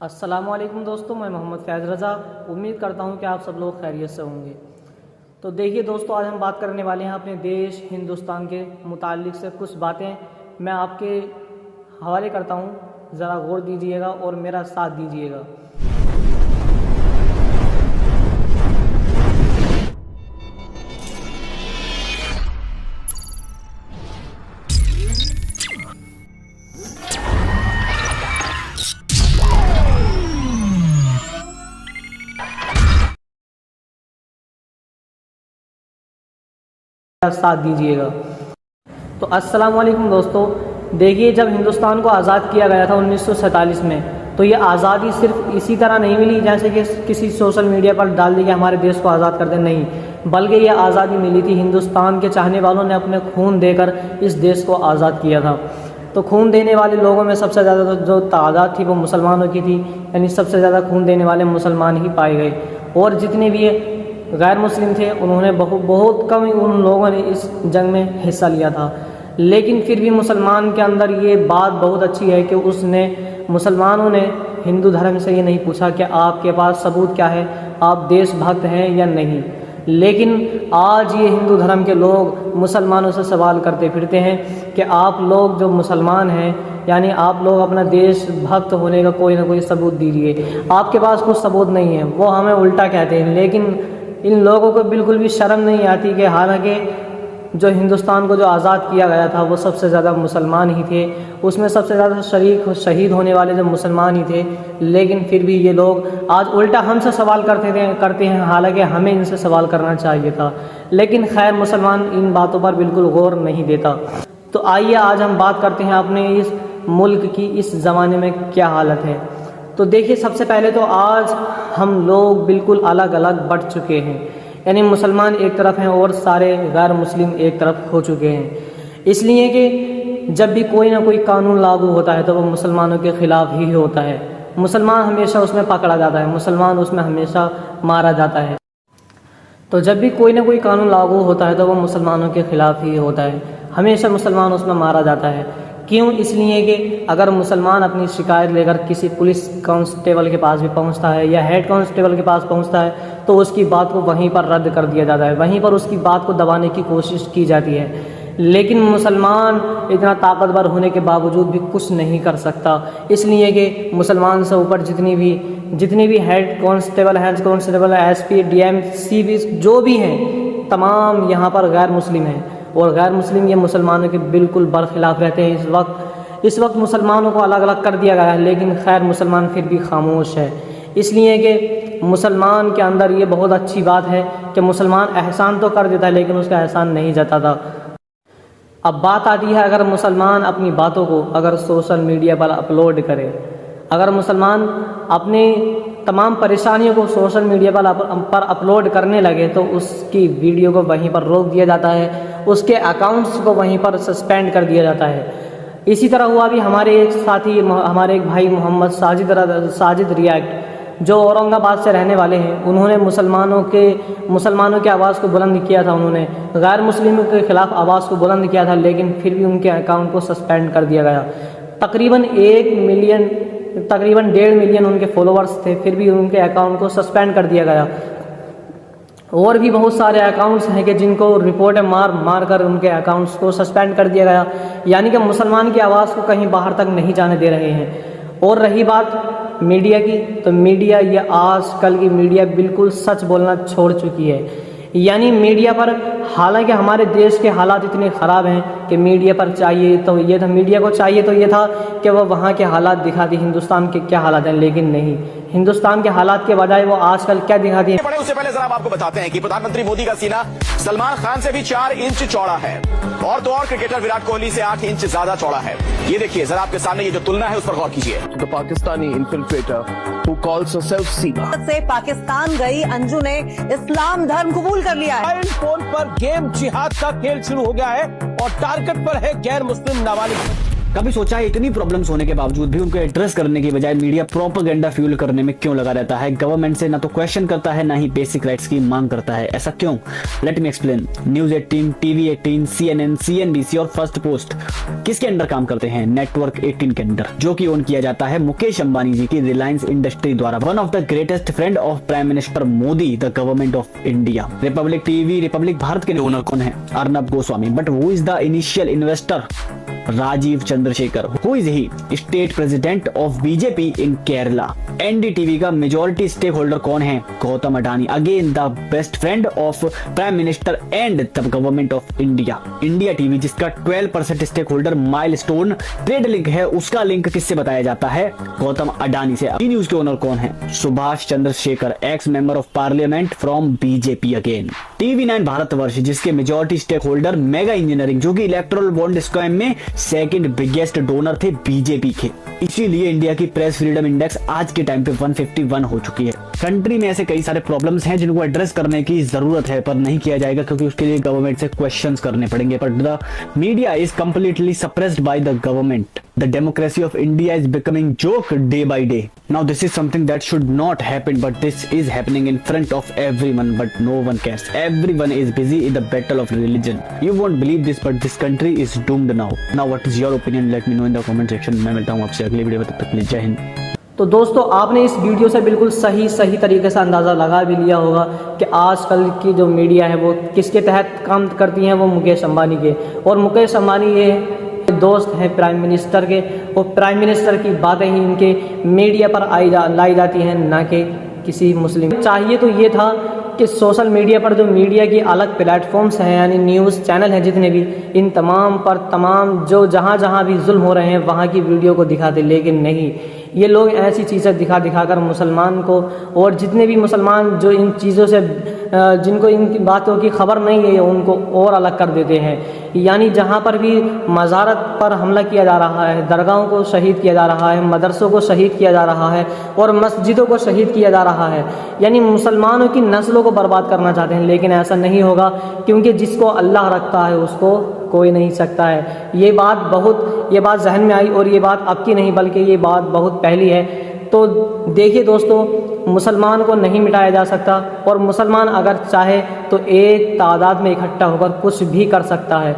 अस्सलामुअलैकुम दोस्तों, मैं मोहम्मद फैज़ रज़ा। उम्मीद करता हूँ कि आप सब लोग खैरियत से होंगे। तो देखिए दोस्तों, आज हम बात करने वाले हैं अपने देश हिंदुस्तान के मुताल्लिक़ से कुछ बातें मैं आपके हवाले करता हूँ। ज़रा गौर दीजिएगा और मेरा साथ दीजिएगा। साथ दीजिएगा। तो अस्सलाम वालेकुम दोस्तों, देखिए जब हिंदुस्तान को आज़ाद किया गया था 1947 में, तो ये आज़ादी सिर्फ इसी तरह नहीं मिली जैसे कि किसी सोशल मीडिया पर डाल दी कि हमारे देश को आज़ाद कर दे, नहीं, बल्कि ये आज़ादी मिली थी हिंदुस्तान के चाहने वालों ने अपने खून देकर इस देश को आज़ाद किया था। तो खून देने वाले लोगों में सबसे ज़्यादा जो तादाद थी वो मुसलमानों की थी, यानी सबसे ज़्यादा खून देने वाले मुसलमान ही पाए गए। और जितने भी गैर मुस्लिम थे उन्होंने बहुत कम उन लोगों ने इस जंग में हिस्सा लिया था। लेकिन फिर भी मुसलमान के अंदर ये बात बहुत अच्छी है कि मुसलमानों ने हिंदू धर्म से ये नहीं पूछा कि आपके पास सबूत क्या है, आप देशभक्त हैं या नहीं। लेकिन आज ये हिंदू धर्म के लोग मुसलमानों से सवाल करते फिरते हैं कि आप लोग जो मुसलमान हैं, यानी आप लोग अपना देशभक्त होने का कोई ना कोई सबूत दीजिए। आपके पास कुछ सबूत नहीं है, वो हमें उल्टा कहते हैं। लेकिन इन लोगों को बिल्कुल भी शर्म नहीं आती कि हालांकि जो हिंदुस्तान को जो आज़ाद किया गया था वो सबसे ज़्यादा मुसलमान ही थे, उसमें सबसे ज़्यादा शहीद होने वाले जो मुसलमान ही थे। लेकिन फिर भी ये लोग आज उल्टा हमसे सवाल करते हैं, हालांकि हमें इनसे सवाल करना चाहिए था। लेकिन खैर, मुसलमान इन बातों पर बिल्कुल गौर नहीं देता। तो आइए आज हम बात करते हैं अपने इस मुल्क की इस ज़माने में क्या हालत है। तो देखिए, सबसे पहले तो आज हम लोग बिल्कुल अलग अलग बढ़ चुके हैं, यानी मुसलमान एक तरफ हैं और सारे गैर मुस्लिम एक तरफ हो चुके हैं। इसलिए कि जब भी कोई ना कोई कानून लागू होता है तो वो मुसलमानों के ख़िलाफ़ ही होता है। मुसलमान हमेशा उसमें पकड़ा जाता है, मुसलमान उसमें हमेशा मारा जाता है। तो जब भी कोई ना कोई कानून लागू होता है तो वो मुसलमानों के ख़िलाफ़ ही होता है, हमेशा मुसलमान उसमें मारा जाता है। क्यों? इसलिए कि अगर मुसलमान अपनी शिकायत लेकर किसी पुलिस कांस्टेबल के पास भी पहुंचता है या हेड कांस्टेबल के पास पहुंचता है तो उसकी बात को वहीं पर रद्द कर दिया जाता है, वहीं पर उसकी बात को दबाने की कोशिश की जाती है। लेकिन मुसलमान इतना ताकतवर होने के बावजूद भी कुछ नहीं कर सकता, इसलिए कि मुसलमान से ऊपर जितनी भी head constable SP DM CB जो भी हैं, तमाम यहाँ पर गैर मुस्लिम हैं। और गैर मुस्लिम ये मुसलमानों के बिल्कुल बरखिलाफ़ रहते हैं। इस वक्त मुसलमानों को अलग अलग कर दिया गया है, लेकिन खैर मुसलमान फिर भी खामोश है। इसलिए कि मुसलमान के अंदर ये बहुत अच्छी बात है कि मुसलमान एहसान तो कर देता है लेकिन उसका एहसान नहीं जताता। अब बात आती है, अगर मुसलमान अपनी बातों को अगर सोशल मीडिया पर अपलोड करे, अगर मुसलमान अपनी तमाम परेशानियों को सोशल मीडिया पर अपलोड करने लगे तो उसकी वीडियो को वहीं पर रोक दिया जाता है, उसके अकाउंट्स को वहीं पर सस्पेंड कर दिया जाता है। इसी तरह हुआ भी हमारे एक साथी, हमारे एक भाई मोहम्मद साजिद रिएक्ट, जो औरंगाबाद से रहने वाले हैं, उन्होंने मुसलमानों के आवाज़ को बुलंद किया था, उन्होंने गैर मुस्लिमों के ख़िलाफ़ आवाज़ को बुलंद किया था, लेकिन फिर भी उनके अकाउंट को सस्पेंड कर दिया गया। तकरीबन 1.5 मिलियन उनके फॉलोअर्स थे, फिर भी उनके अकाउंट को सस्पेंड कर दिया गया। और भी बहुत सारे अकाउंट्स हैं कि जिनको रिपोर्टें मार कर उनके अकाउंट्स को सस्पेंड कर दिया गया, यानी कि मुसलमान की आवाज़ को कहीं बाहर तक नहीं जाने दे रहे हैं। और रही बात मीडिया की, तो मीडिया, ये आजकल की मीडिया बिल्कुल सच बोलना छोड़ चुकी है। यानी मीडिया पर, हालांकि हमारे देश के हालात इतने ख़राब हैं कि मीडिया को चाहिए तो ये था कि वह वहाँ के हालात दिखाती, हिंदुस्तान के क्या हालात हैं, लेकिन नहीं, हिंदुस्तान के हालात के बजाय वो आजकल क्या दिखाती है। उससे पहले जरा आपको बताते हैं कि प्रधानमंत्री मोदी का सीना सलमान खान से भी 4 इंच चौड़ा है, और तो और क्रिकेटर विराट कोहली से 8 इंच ज्यादा चौड़ा है। ये देखिए जरा आपके सामने ये जो तुलना है उस पर गौर कीजिए। The Pakistani infiltrator who calls herself Seema से पाकिस्तान गई अंजू ने इस्लाम धर्म कबूल कर लिया है। मोबाइल फोन पर गेम जिहाद का खेल शुरू हो गया है और टारगेट पर है गैर मुस्लिम नाबालिग। कभी सोचा है इतनी प्रॉब्लम्स होने के बावजूद भी उनको एड्रेस करने की बजाय मीडिया प्रोपेगेंडा फ्यूल करने में क्यों लगा रहता है? गवर्नमेंट से ना तो क्वेश्चन करता है ना ही बेसिक राइट्स की मांग करता है। ऐसा क्यों? Let me explain. News 18, TV 18, CNN, CNBC और फर्स्ट पोस्ट किसके अंडर काम करते हैं? नेटवर्क 18 के अंडर, जो कि ओन किया जाता है मुकेश अंबानी जी की रिलायंस इंडस्ट्री द्वारा। One of the greatest friend of prime minister Modi, the government of India. Republic TV, Republic Bharat के ओनर कौन है? Arnab Goswami. But who is the initial investor? Rajeev Chandrasekhar. Who is he? State president of BJP in Kerala. NDTV का majority stake holder कौन है? Gautam Adani. Again the best friend of prime minister and the government of India. India TV जिसका 12% stake holder milestone trade link है, उसका link किससे बताया जाता है? गौतम अडानी से। ई न्यूज के ओनर कौन है? Subhash Chandrashekhar, ex member of parliament from BJP again. TV9 Bharatvarsh जिसके majority stake holder mega engineering, जो कि इलेक्टोरल बॉन्ड स्कैम में सेकंड बिगेस्ट डोनर थे बीजेपी के। इसीलिए इंडिया की प्रेस फ्रीडम इंडेक्स आज के टाइम पे 151 हो चुकी है। कंट्री में ऐसे कई सारे प्रॉब्लम्स हैं जिनको एड्रेस करने की जरूरत है, पर नहीं किया जाएगा क्योंकि उसके लिए गवर्नमेंट से क्वेश्चंस करने पड़ेंगे। But the media is completely suppressed by the government. The democracy of India is becoming joke day by day. Now this is something that should not happen, but this is happening in front of everyone, but no one cares. Everyone is busy in the battle of religion. You won't believe this, but this country is doomed now. Now what is your opinion? Let me know in the comment section. मैं मिलता हूँ आपसे अगली video में, तब तक के लिए जय हिंद। तो दोस्तों, आपने इस वीडियो से बिल्कुल सही तरीके से अंदाज़ा लगा भी लिया होगा कि आजकल की जो मीडिया है वो किसके तहत काम करती है। वो मुकेश अंबानी के, और मुकेश अंबानी ये दोस्त हैं प्राइम मिनिस्टर के, और प्राइम मिनिस्टर की बातें ही इनके मीडिया पर लाई जाती हैं, ना कि किसी मुस्लिम। चाहिए तो ये था कि सोशल मीडिया पर जो मीडिया की अलग प्लेटफॉर्म्स हैं, यानी न्यूज़ चैनल हैं जितने भी, इन तमाम जो जहाँ भी जुल्म हो रहे हैं वहाँ की वीडियो को दिखाते, लेकिन नहीं, ये लोग ऐसी चीज़ें दिखाकर मुसलमान को, और जितने भी मुसलमान जो इन चीज़ों से जिनको इन बातों की खबर नहीं है, उनको और अलग कर देते हैं। यानी जहाँ पर भी मज़ारत पर हमला किया जा रहा है, दरगाहों को शहीद किया जा रहा है, मदरसों को शहीद किया जा रहा है, और मस्जिदों को शहीद किया जा रहा है, यानी मुसलमानों की नस्लों को बर्बाद करना चाहते हैं। लेकिन ऐसा नहीं होगा, क्योंकि जिसको अल्लाह रखता है उसको कोई नहीं सकता है। ये बात जहन में आई, और ये बात अब की नहीं बल्कि ये बात बहुत पहली है। तो देखिए दोस्तों, मुसलमान को नहीं मिटाया जा सकता, और मुसलमान अगर चाहे तो एक तादाद में इकट्ठा होकर कुछ भी कर सकता है।